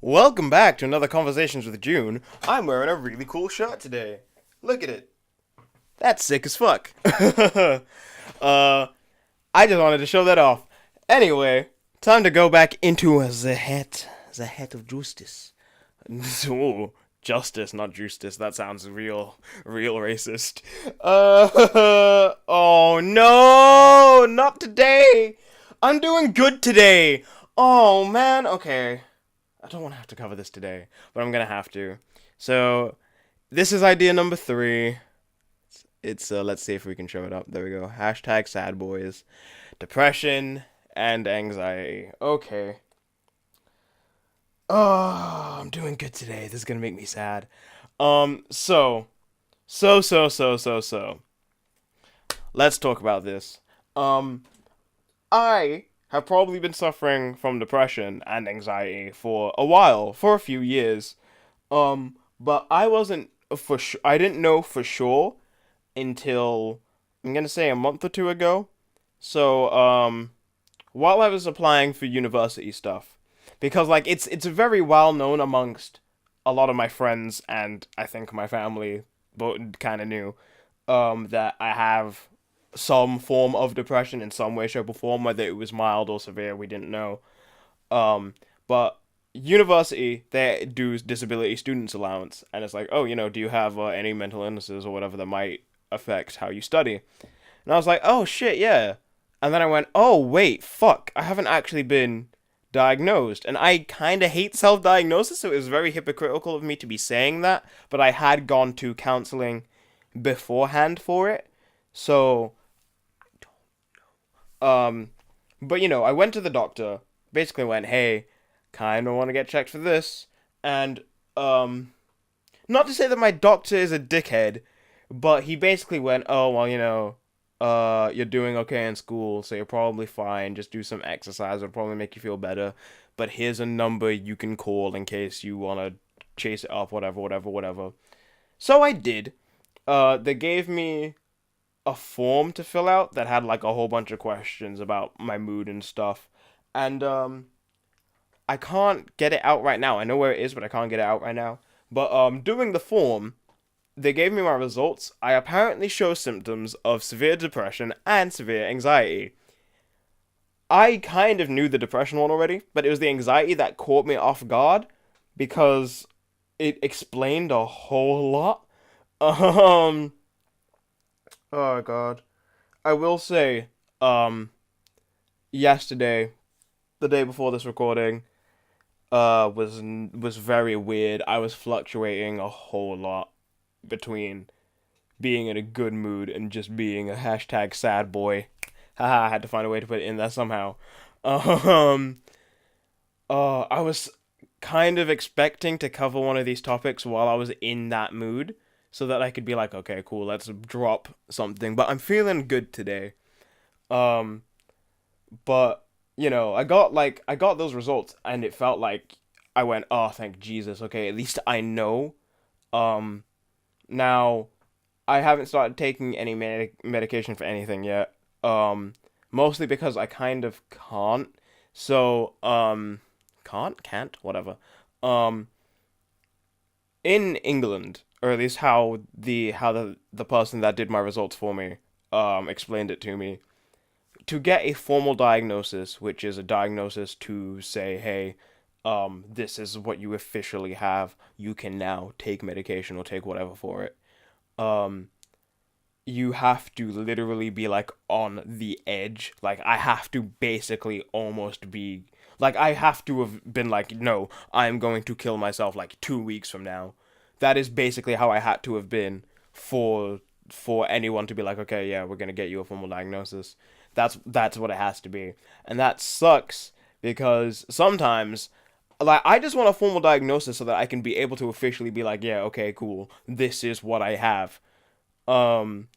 Welcome back to another Conversations with June. I'm wearing a really cool shirt today. Look at it. That's sick as fuck. uh, I just wanted to show that off. Anyway, time to go back into the head of justice. Ooh, justice, not justice. That sounds real racist. Oh no, not today. I'm doing good today. Oh man, okay. I don't want to have to cover this today, but I'm gonna have to. So, this is idea number 3. It's let's see if we can show it up. There we go. Hashtag sad boys, depression and anxiety. Okay. Oh, I'm doing good today. This is gonna make me sad. So. Let's talk about this. Um, I have probably been suffering from depression and anxiety for a while, for a few years. But I wasn't for sure. I didn't know for sure until I'm gonna say a month or two ago. So, while I was applying for university stuff, because like it's very well known amongst a lot of my friends and I think my family, but kind of knew, that I have some form of depression in some way, shape, or form, whether it was mild or severe, we didn't know. But university, they do disability students allowance, and it's like, oh, do you have any mental illnesses or whatever that might affect how you study? And I was like, oh shit, yeah. And then I went, oh wait, fuck, I haven't actually been diagnosed. And I kind of hate self-diagnosis, so it was very hypocritical of me to be saying that, but I had gone to counseling beforehand for it. So Um, but I went to the doctor. Basically, went, hey, kind of want to get checked for this, and not to say that my doctor is a dickhead, but he basically went, oh well, you're doing okay in school, so you're probably fine. Just do some exercise; it'll probably make you feel better. But here's a number you can call in case you wanna chase it up, whatever. So I did. They gave me a form to fill out that had like a whole bunch of questions about my mood and stuff. And I can't get it out right now. I know where it is, but I can't get it out right now. But doing the form, they gave me my results. I apparently show symptoms of severe depression and severe anxiety. I kind of knew the depression one already, but it was the anxiety that caught me off guard because it explained a whole lot. Um oh god. I will say, yesterday, the day before this recording, was very weird. I was fluctuating a whole lot between being in a good mood and just being a hashtag sad boy. Haha, I had to find a way to put it in there somehow. Um, I was kind of expecting to cover one of these topics while I was in that mood, so that I could be like, okay, cool, let's drop something. But I'm feeling good today. Um, but I got those results, and it felt like I went, oh, thank Jesus. Okay, at least I know. Um, Now I haven't started taking any medication for anything yet. Mostly because I kind of can't. So, can't, whatever. Um, in England, or at least how the person that did my results for me explained it to me, to get a formal diagnosis, which is a diagnosis to say, hey, this is what you officially have. You can now take medication or take whatever for it. Um, you have to literally be like on the edge. Like I have to basically almost be like I have to have been like, no, I am going to kill myself like 2 weeks from now. That is basically how I had to have been for for anyone to be like, okay, yeah, we're gonna get you a formal diagnosis. That's what it has to be, and that sucks because sometimes, like, I just want a formal diagnosis so that I can be able to officially be like, yeah, okay, cool, this is what I have. Um,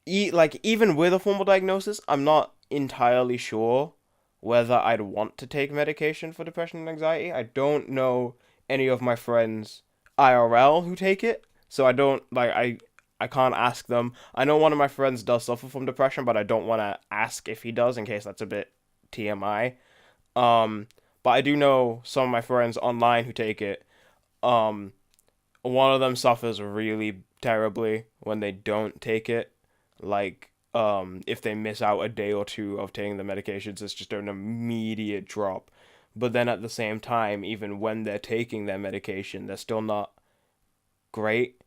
like even with a formal diagnosis, I'm not entirely sure whether I'd want to take medication for depression and anxiety. I don't know any of my friends IRL who take it, so I don't like I can't ask them. I know one of my friends does suffer from depression, but I don't want to ask if he does in case that's a bit TMI. Um, but I do know some of my friends online who take it. Um, One of them suffers really terribly when they don't take it. Like, if they miss out a day or two of taking the medications, it's just an immediate drop. But then at the same time, even when they're taking their medication, they're still not great.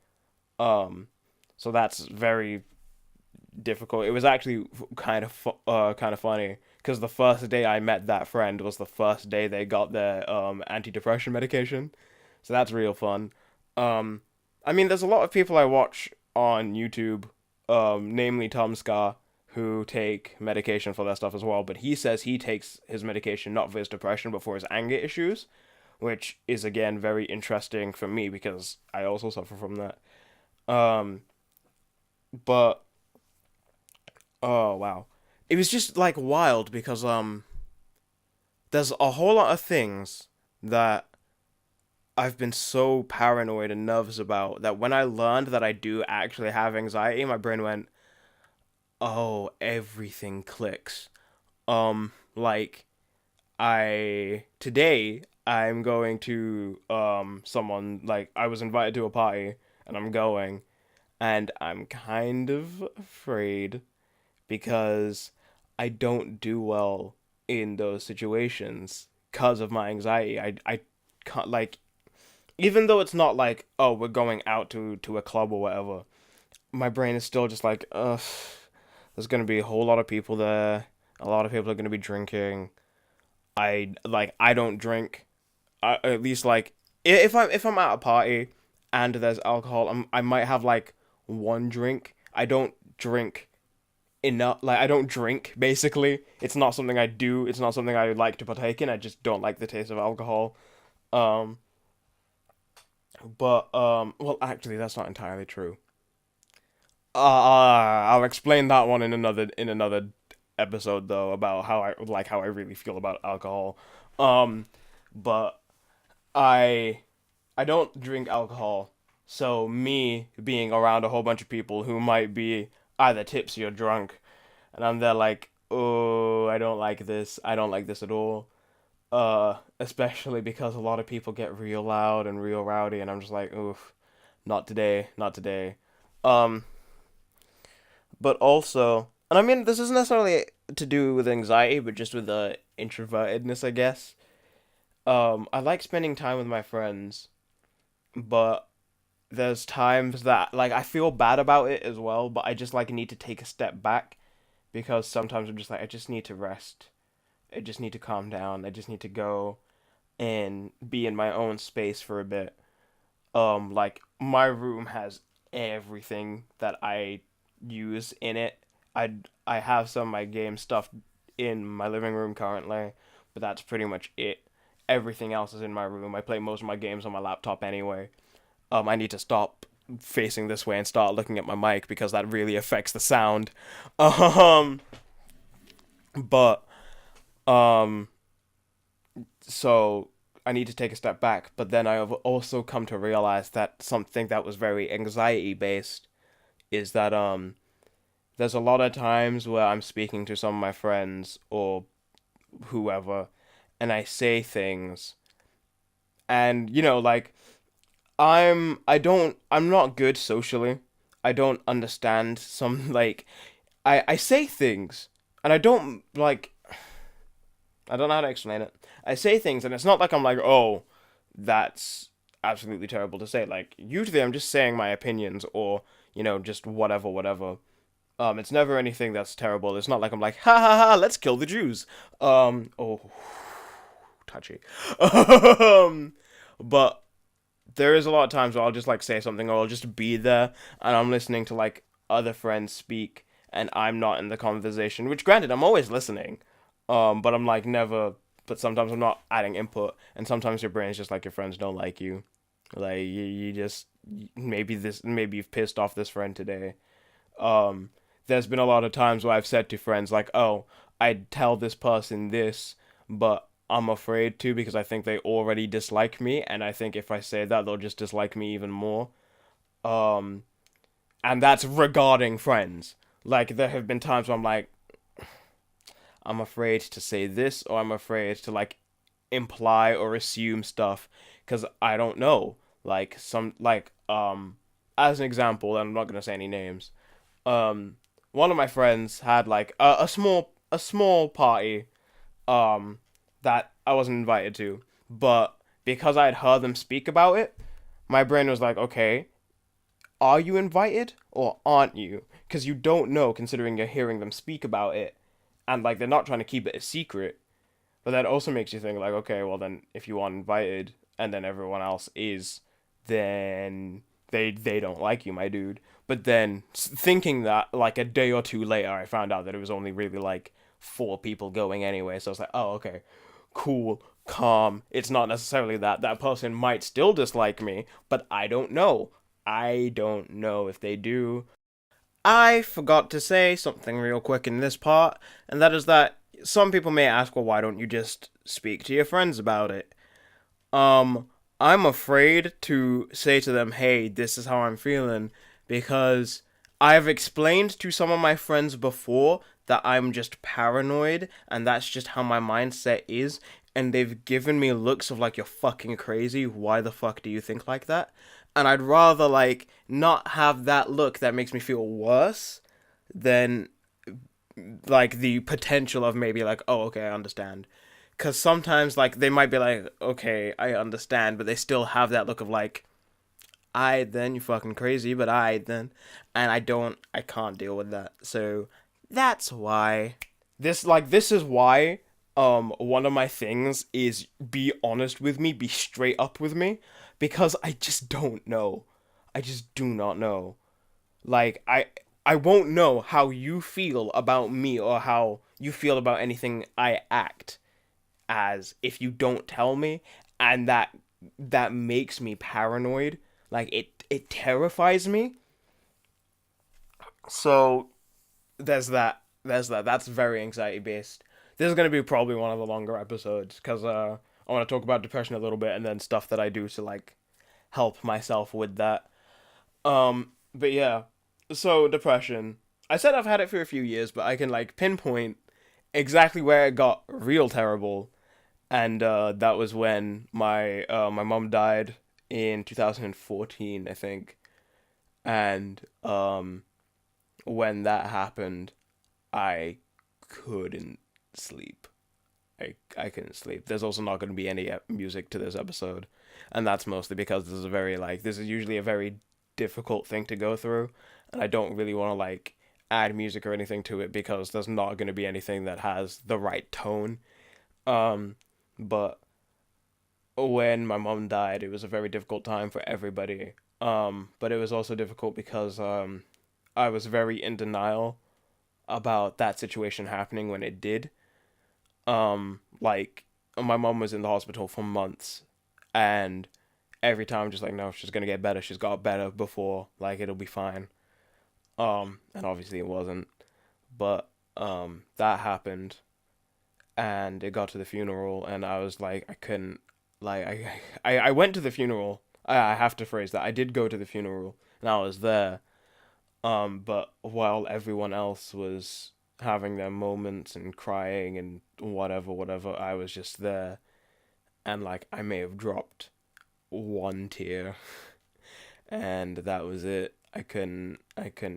Um, so that's very difficult. It was actually kind of funny because the first day I met that friend was the first day they got their antidepressant medication. So that's real fun. Um, I mean, there's a lot of people I watch on YouTube, namely Tom Scar, who take medication for that stuff as well. But he says he takes his medication not for his depression, but for his anger issues, which is again very interesting for me because I also suffer from that. Um, but oh wow, it was just like wild because there's a whole lot of things that I've been so paranoid and nervous about that when I learned that I do actually have anxiety, my brain went, "Oh, everything clicks." Like I today I'm going to someone like I was invited to a party and I'm going and I'm kind of afraid because I don't do well in those situations because of my anxiety. I can't like even though it's not like oh we're going out to a club or whatever. My brain is still just like ugh. There's gonna be a whole lot of people there. A lot of people are gonna be drinking. I don't drink. At least like if I'm at a party and there's alcohol, I might have like one drink. I don't drink enough. Like I don't drink basically. It's not something I do. It's not something I like to partake in. I just don't like the taste of alcohol. Um, well, actually, that's not entirely true. I'll explain that one in another episode though about how I really feel about alcohol. Um, but I I don't drink alcohol, so me being around a whole bunch of people who might be either tipsy or drunk, and I'm there like, oh, I don't like this. I don't like this at all. Especially because a lot of people get real loud and real rowdy, and I'm just like, oof, not today, not today. Um, but also, and I mean, this isn't necessarily to do with anxiety, but just with the introvertedness, I guess. I like spending time with my friends, but there's times that like I feel bad about it as well, but I just like need to take a step back because sometimes I'm just like I just need to rest. I just need to calm down. I just need to go and be in my own space for a bit. Like my room has everything that I use in it. I have some of my game stuff in my living room currently, but that's pretty much it. Everything else is in my room. I play most of my games on my laptop anyway. I need to stop facing this way and start looking at my mic because that really affects the sound. Um, but um, so I need to take a step back. But then I have also come to realize that something that was very anxiety based is that there's a lot of times where I'm speaking to some of my friends or whoever, and I say things, and like I'm not good socially. I don't understand some like I say things and I don't know how to explain it. I say things and it's not like I'm like, "Oh, that's absolutely terrible to say." Like usually I'm just saying my opinions or, just whatever. It's never anything that's terrible. It's not like I'm like, "Ha ha ha, let's kill the Jews." Oh, touchy. But there is a lot of times where I'll just like say something or I'll just be there and I'm listening to like other friends speak and I'm not in the conversation, which granted I'm always listening. But I'm like never but sometimes I'm not adding input and sometimes your brain's just like your friends don't like you. Like you just maybe you've pissed off this friend today. Um there's been a lot of times where I've said to friends like, "Oh, I'd tell this person this, but I'm afraid to because I think they already dislike me, and I think if I say that, they'll just dislike me even more." Um, and that's regarding friends. Like, there have been times where I'm like, I'm afraid to say this, or I'm afraid to, like, imply or assume stuff because I don't know. As an example, and I'm not gonna say any names. Um, One of my friends had like a small party um that I wasn't invited to, but because I had heard them speak about it, my brain was like, okay, are you invited or aren't you? Because you don't know, considering you're hearing them speak about it, and like they're not trying to keep it a secret. But that also makes you think like, okay, well then if you aren't invited and then everyone else is, then they don't like you, my dude. But then thinking that like a day or two later, I found out that it was only really like four people going anyway. So I was like, oh okay, cool, calm. It's not necessarily that that person might still dislike me, but I don't know. I don't know if they do. I forgot to say something real quick in this part, and that is that some people may ask, well, why don't you just speak to your friends about it? Um, I'm afraid to say to them, hey, this is how I'm feeling, because I've explained to some of my friends before that I'm just paranoid, and that's just how my mindset is, and they've given me looks of like, you're fucking crazy, why the fuck do you think like that? And I'd rather, like, not have that look that makes me feel worse than, like, the potential of maybe, like, oh, okay, I understand. Because sometimes, like, they might be like, okay, I understand, but they still have that look of, like, I then, you fucking crazy, but I then. And I can't deal with that. So, that's why. This is why, one of my things is be honest with me, be straight up with me, because I just don't know. I just do not know. Like, I won't know how you feel about me or how you feel about anything I act as if you don't tell me, and that makes me paranoid. Like it terrifies me. So there's that that's very anxiety based. This is going to be probably one of the longer episodes because I want to talk about depression a little bit and then stuff that I do to like help myself with that. But yeah, so depression, I said I've had it for a few years, but I can like pinpoint exactly where it got real terrible, and that was when my mom died in 2014, I think. And when that happened, I couldn't sleep. I couldn't sleep. There's also not going to be any music to this episode, and that's mostly because this is usually a very difficult thing to go through, and I don't really want to like add music or anything to it because there's not going to be anything that has the right tone. Um, but when my mom died, it was a very difficult time for everybody. But it was also difficult because I was very in denial about that situation happening when it did. Like my mom was in the hospital for months, and every time I'm just like, no, she's gonna get better. She's got better before, like it'll be fine. And obviously it wasn't. But that happened, and it got to the funeral, and I was like, I couldn't. Like I went to the funeral. I have to phrase that. I did go to the funeral, and I was there. But while everyone else was having their moments and crying and whatever, I was just there, and like I may have dropped one tear, and that was it. I couldn't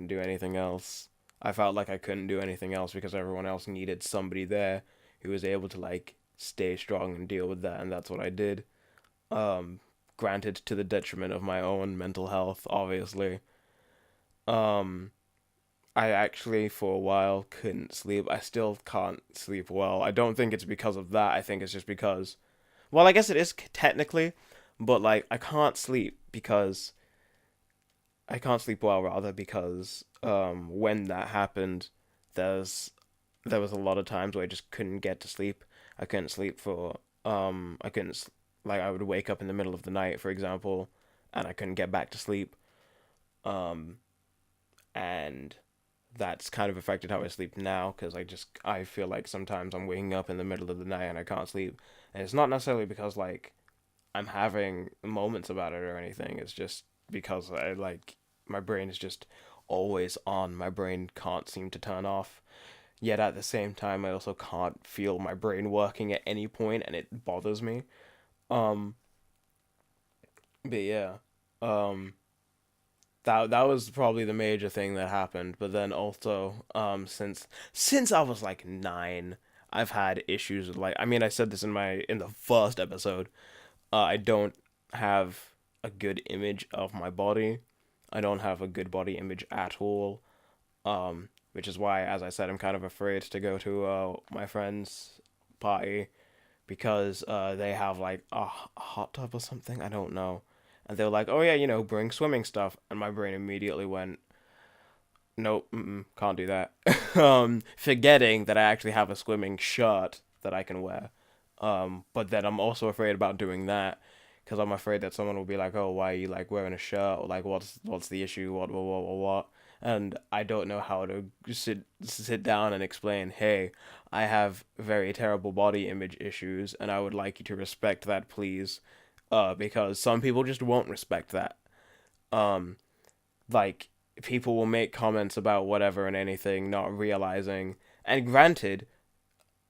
do anything else. I felt like I couldn't do anything else because everyone else needed somebody there who was able to like stay strong and deal with that, and that's what I did. Um, Granted, to the detriment of my own mental health, obviously. Um, I actually for a while couldn't sleep. I still can't sleep well. I don't think it's because of that. I think it's just because, well, I guess it is technically, but like I can't sleep well rather because when that happened, there's there was a lot of times where I just couldn't get to sleep. I couldn't sleep for I couldn't like I would wake up in the middle of the night, for example, and I couldn't get back to sleep. Um and that's kind of affected how I sleep now because I feel like sometimes I'm waking up in the middle of the night and I can't sleep. And it's not necessarily because like I'm having moments about it or anything. It's just because I like my brain is just always on. My brain can't seem to turn off. Yet at the same time, I also can't feel my brain working at any point, and it bothers me. Um, but yeah, um, that was probably the major thing that happened. But then also, since I was like 9, I've had issues with, like, I mean, I said this in the first episode. I don't have a good image of my body. I don't have a good body image at all. Which is why, as I said, I'm kind of afraid to go to my friend's party because they have like a hot tub or something. I don't know. And they were like, "Oh yeah, bring swimming stuff." And my brain immediately went, "Nope, can't do that." Forgetting that I actually have a swimming shirt that I can wear. But then I'm also afraid about doing that because I'm afraid that someone will be like, "Oh, why are you like wearing a shirt?" Or like, "What's the issue? What?" And I don't know how to sit down and explain, "Hey, I have very terrible body image issues, and I would like you to respect that, please." Because some people just won't respect that. Um, like people will make comments about whatever and anything, not realizing. And granted,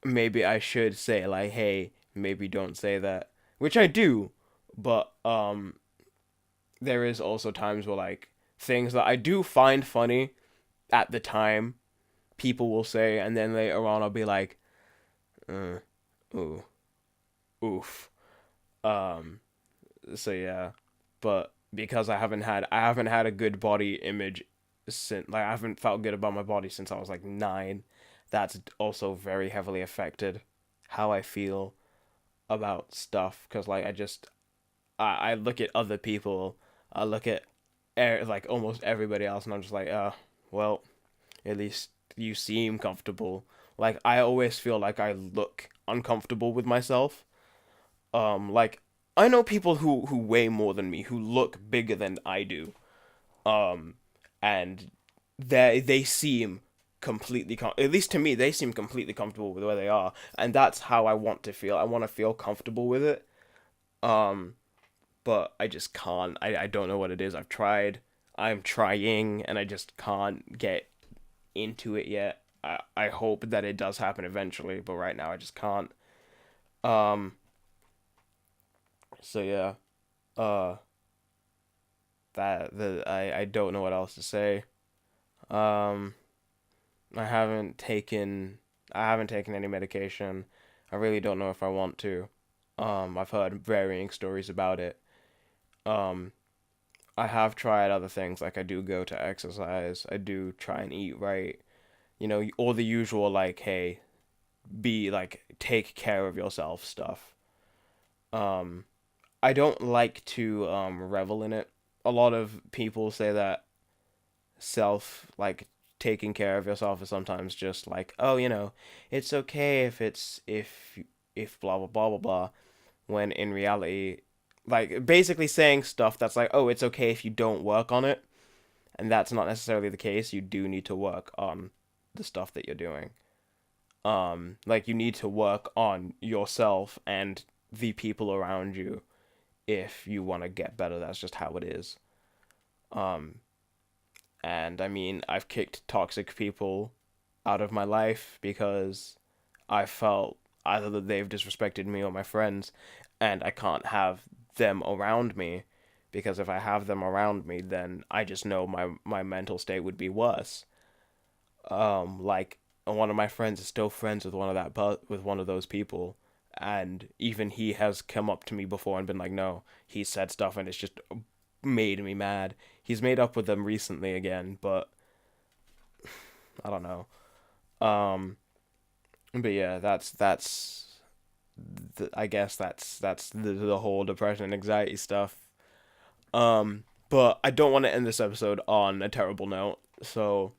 maybe I should say like, "Hey, maybe don't say that," which I do, but there is also times where like things that I do find funny at the time, people will say, and then later on I'll be like, uh, ooh, oof. Um, so yeah, but because I haven't had a good body image since, like, I haven't felt good about my body since I was like 9. That's also very heavily affected how I feel about stuff because like I look at other people, I look at like almost everybody else, and I'm just like, well, at least you seem comfortable. Like I always feel like I look uncomfortable with myself. Like I know people who weigh more than me, who look bigger than I do. Um, and they seem at least to me they seem completely comfortable with where they are, and that's how I want to feel. I want to feel comfortable with it. Um, but I just can't. I don't know what it is. I've tried. I'm trying, and I just can't get into it yet. I hope that it does happen eventually, but right now I just can't. Um, so yeah. Uh, I don't know what else to say. Um, I haven't taken I haven't taken any medication. I really don't know if I want to. I've heard varying stories about it. Um, I have tried other things, like I do go to exercise. I do try and eat right. All the usual like, hey, be like take care of yourself stuff. Um, I don't like to revel in it. A lot of people say that self like taking care of yourself is sometimes just like, oh, it's okay if blah blah blah blah blah, when in reality, like basically saying stuff that's like, oh, it's okay if you don't work on it, and that's not necessarily the case. You do need to work on the stuff that you're doing. Like you need to work on yourself and the people around you if you want to get better. That's just how it is. Um, and I mean, I've kicked toxic people out of my life because I felt either that they've disrespected me or my friends, and I can't have them around me because if I have them around me, then I just know my mental state would be worse. Like one of my friends is still friends with one of those people, and even he has come up to me before and been like, "No, he said stuff, and it's just made me mad." He's made up with them recently again, but I don't know. Um, but yeah, I guess that's the whole depression and anxiety stuff. But I don't want to end this episode on a terrible note. So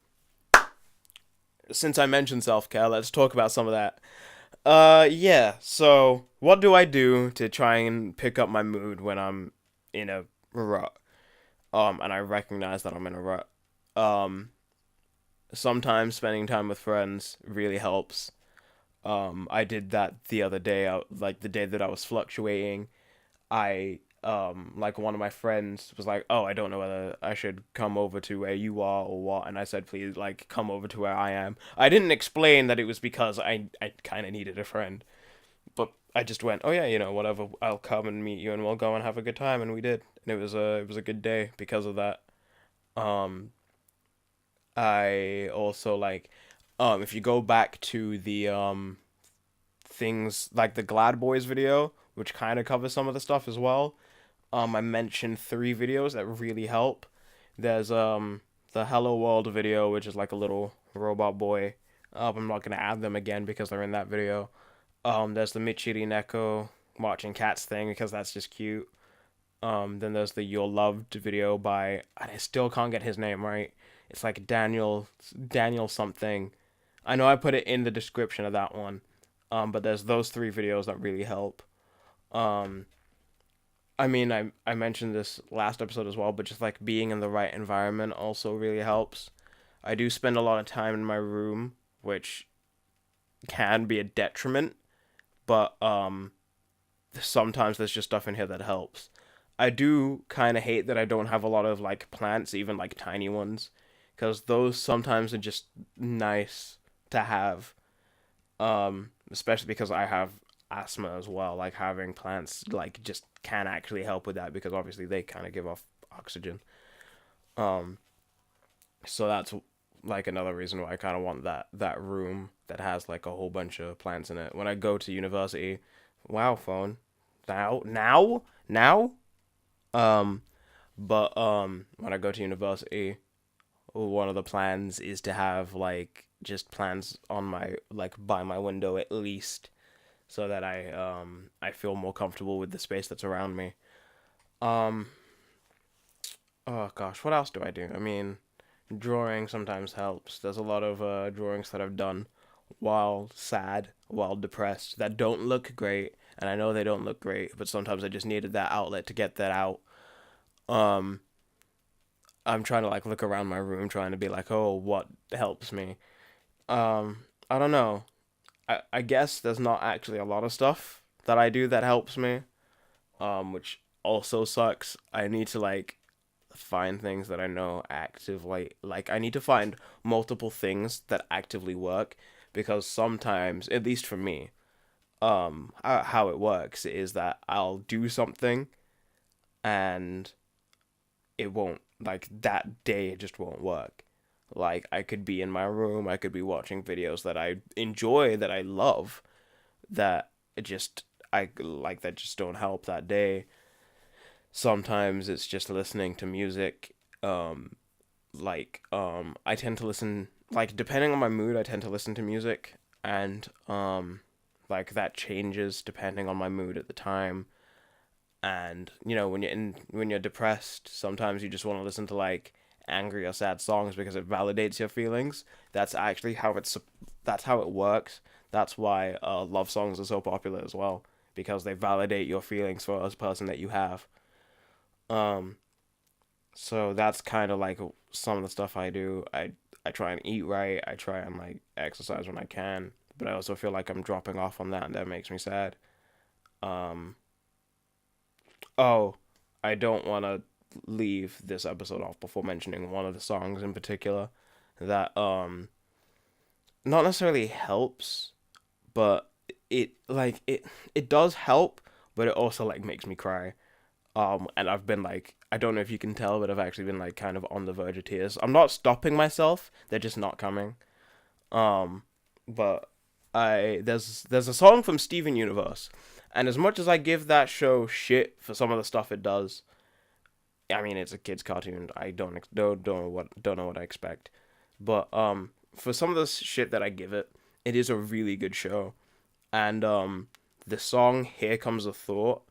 since I mentioned self care, let's talk about some of that. Yeah. So what do I do to try and pick up my mood when I'm in a rut? And I recognize that I'm in a rut. Um, Sometimes spending time with friends really helps. I did that the other day. Like the day that I was fluctuating, I like one of my friends was like, "Oh, I don't know whether I should come over to where you are or what," and I said, "Please, like, come over to where I am." I didn't explain that it was because I kind of needed a friend, but I just went, "Oh yeah, whatever. I'll come and meet you, and we'll go and have a good time," and we did, and it was a good day because of that. Um, I also like, if you go back to the things like the Glad Boys video, which kind of covers some of the stuff as well. I mentioned three videos that really help. There's the Hello World video, which is like a little robot boy. I'm not gonna add them again because they're in that video. There's the Michiri Neko watching cats thing because that's just cute. Then there's the You're Loved video by, I still can't get his name right. It's like Daniel something. I know I put it in the description of that one. But there's those three videos that really help. Um, I mean, I mentioned this last episode as well, but just like being in the right environment also really helps. I do spend a lot of time in my room, which can be a detriment, but sometimes there's just stuff in here that helps. I do kind of hate that I don't have a lot of like plants, even like tiny ones, because those sometimes are just nice to have. Especially because I have asthma as well. Like having plants like just can actually help with that because obviously they kind of give off oxygen. Um, so that's like another reason why I kind of want that room that has like a whole bunch of plants in it. When I go to university, wow, phone, now. Um, but when I go to university, one of the plans is to have like just plans on my like by my window at least so that I feel more comfortable with the space that's around me. Um oh gosh, what else do I do? I mean, drawing sometimes helps. There's a lot of drawings that I've done while sad, while depressed that don't look great, and I know they don't look great, but sometimes I just needed that outlet to get that out. Um I'm trying to like look around my room trying to be like, "Oh, what helps me?" I don't know. I guess there's not actually a lot of stuff that I do that helps me, which also sucks. I need to like find things that I know actively. Like I need to find multiple things that actively work because sometimes, at least for me, how it works is that I'll do something and it won't like that day it just won't work. Like I could be in my room, I could be watching videos that I enjoy, that I love, that it just I like that just don't help that day. Sometimes it's just listening to music. I tend to listen like depending on my mood, I tend to listen to music and like that changes depending on my mood at the time. And when you're depressed, sometimes you just want to listen to like angry or sad songs because it validates your feelings. That's actually that's how it works. That's why love songs are so popular as well because they validate your feelings for a person that you have. Um, so that's kind of like some of the stuff I do. I try and eat right. I try and like exercise when I can, but I also feel like I'm dropping off on that, and that makes me sad. Um, oh, I don't want to leave this episode off before mentioning one of the songs in particular that not necessarily helps, but it does help, but it also like makes me cry. And I've been like, I don't know if you can tell, but I've actually been like kind of on the verge of tears. I'm not stopping myself; they're just not coming. Um, but there's a song from Steven Universe, and as much as I give that show shit for some of the stuff it does, I mean it's a kids cartoon. I don't know what I expect, but for some of the shit that I give it, it is a really good show, and the song "Here Comes a Thought"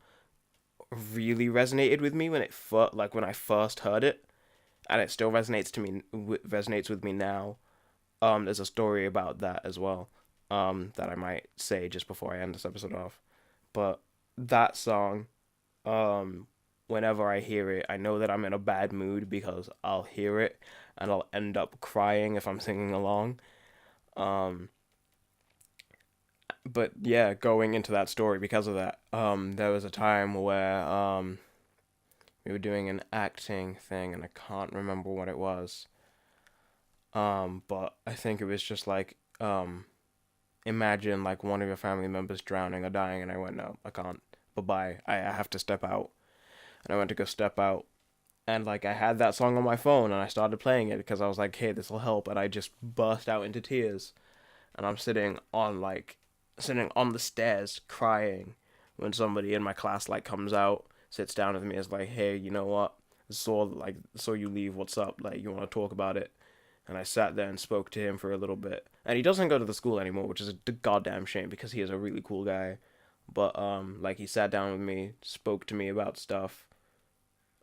really resonated with me when I first heard it, and it still resonates with me now. There's a story about that as well. That I might say just before I end this episode off. But that song, um, whenever I hear it, I know that I'm in a bad mood because I'll hear it and I'll end up crying if I'm singing along. Um, but yeah, going into that story because of that, there was a time where We were doing an acting thing, and I can't remember what it was. But I think it was just like, imagine like one of your family members drowning or dying, and I went, no, I can't. Bye bye. I have to step out. And I went to go step out, and like I had that song on my phone, and I started playing it because I was like, hey, this will help, and I just burst out into tears, and I'm sitting on the stairs crying when somebody in my class like comes out, sits down with me, is like, hey, you know what? Saw you leave. What's up? Like, you want to talk about it? And I sat there and spoke to him for a little bit. And he doesn't go to the school anymore, which is a goddamn shame because he is a really cool guy. But like he sat down with me, spoke to me about stuff,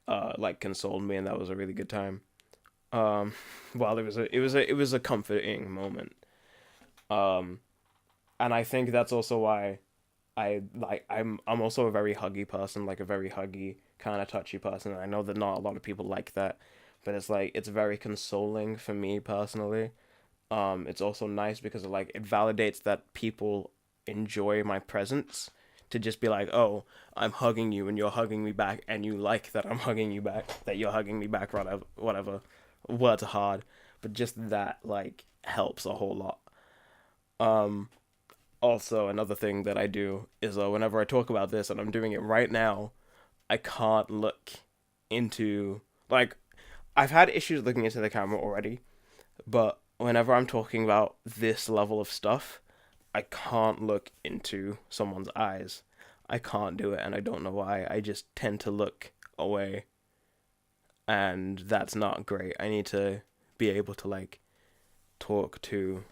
like consoled me, and that was a really good time. Um, well, it was a comforting moment. Um, and I think that's also why I'm also a very huggy person, like a very huggy kind of touchy person. And I know that not a lot of people like that, but it's like it's very consoling for me personally. It's also nice because it validates that people enjoy my presence. To just be like, oh, I'm hugging you and you're hugging me back, and you like that I'm hugging you back, that you're hugging me back, whatever, whatever. Words are hard, but just that like helps a whole lot. Um, Also, another thing that I do is whenever I talk about this, and I'm doing it right now, I can't look into like I've had issues looking into the camera already, but whenever I'm talking about this level of stuff, I can't look into someone's eyes. I can't do it, and I don't know why. I just tend to look away, and that's not great. I need to be able to like talk to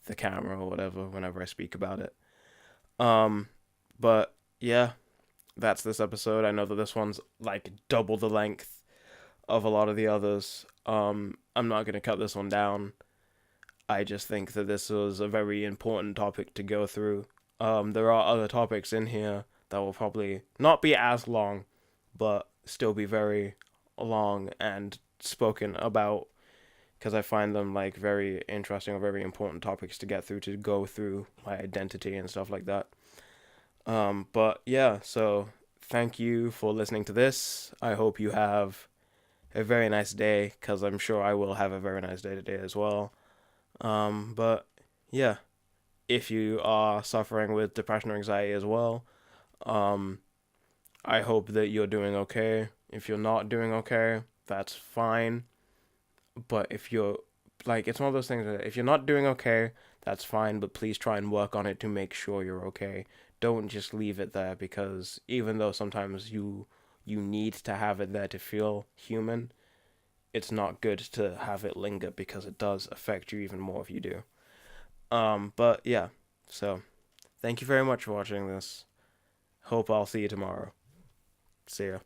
the camera or whatever whenever I speak about it. Um, but yeah, that's this episode. I know that this one's like double the length of a lot of the others. I'm not gonna cut this one down. I just think that this was a very important topic to go through. There are other topics in here that will probably not be as long, but still be very long and spoken about because I find them like very interesting or very important topics to get through to go through my identity and stuff like that. But yeah, so thank you for listening to this. I hope you have a very nice day because I'm sure I will have a very nice day today as well. But yeah, if you are suffering with depression or anxiety as well, um, I hope that you're doing okay. If you're not doing okay, that's fine. But if you're it's one of those things that if you're not doing okay, that's fine, but please try and work on it to make sure you're okay. Don't just leave it there because even though sometimes you need to have it there to feel human, it's not good to have it linger because it does affect you even more if you do. But yeah, so thank you very much for watching this. Hope I'll see you tomorrow. See ya.